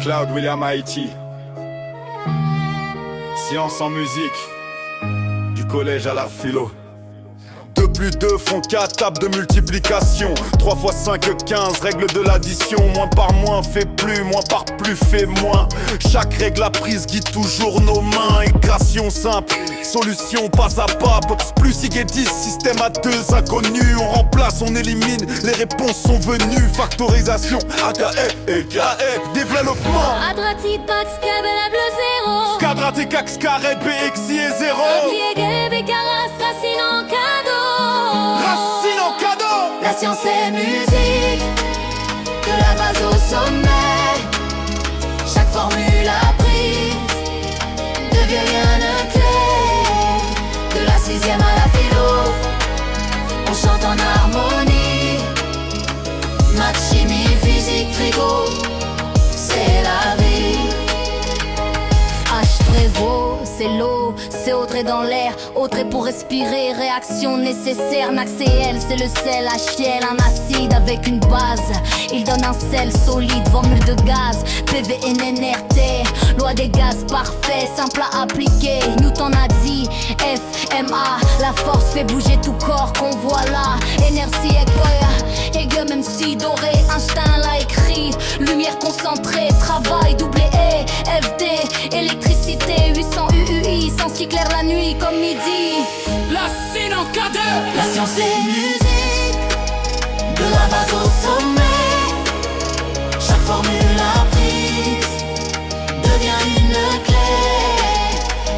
Claude William Haïti. Science en musique, du collège à la philo. 2 plus 2 font 4, table de multiplication. 3 fois 5, 15, règle de l'addition. Moins par moins fait plus, moins par plus fait moins. Chaque règle apprise guide toujours nos mains. Équation simple, solution pas à pas. Plus IG 10, système à 2 inconnus. On remplace, on élimine, les réponses sont venues. Factorisation, AKE et KE. Développement Quadratique, pax, cabelable, zéro. quadratique, axe carré, BXI est 0. Plié, bécaras, racine en cadeau. Racine en cadeau. La science est musique, de la base au sommet. Chaque formule apprise devient une clé. De la 6e à la philo, on chante en harmonie. Maths, chimie, physique, trigo, c'est la vie. H prévaut, c'est l'eau, c'est autre est dans l'air, autre est pour respirer, réaction nécessaire. Max et L, c'est le sel, HL, un acide avec une base. Il donne un sel solide, formule de gaz, PVNNRT, loi des gaz, parfait, simple à appliquer. Newton a dit, FMA, la force fait bouger tout corps qu'on voit là. Énergie Hegel, même si doré, Einstein l'a écrit. Lumière concentrée, travail, doublé E, FD, électricité, 800 UUI, sens qui claire la nuit comme midi. La scène en K2. La science est musique, de la base au sommet. Chaque formule apprise devient une clé.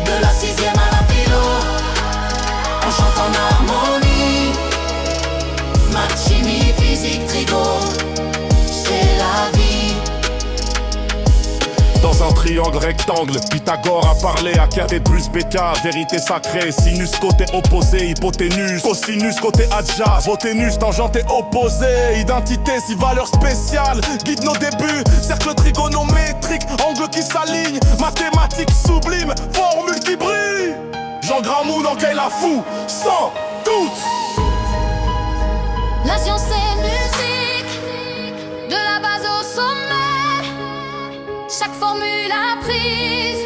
De la 6e à la philo, on chante en harmonie. Maths, chimie, physique, trigo, c'est la vie. Dans un triangle rectangle, Pythagore a parlé à KD plus bêta, vérité sacrée, sinus côté opposé, hypoténuse, cosinus côté adjacent, hypoténuse tangente et opposé, identité si valeur spéciale, guide nos débuts, cercle trigonométrique, angle qui s'aligne, mathématiques sublimes, formule qui brille. Jean Gramoun en la fou, sans doute. La science est musique, de la base au sommet. Chaque formule apprise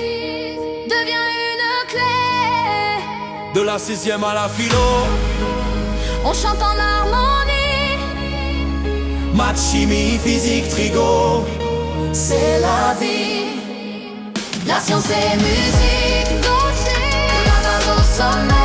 devient une clé. De la 6e à la philo, On chante en harmonie. maths, chimie, physique, trigo, C'est la vie. La science est musique, de la base au sommet.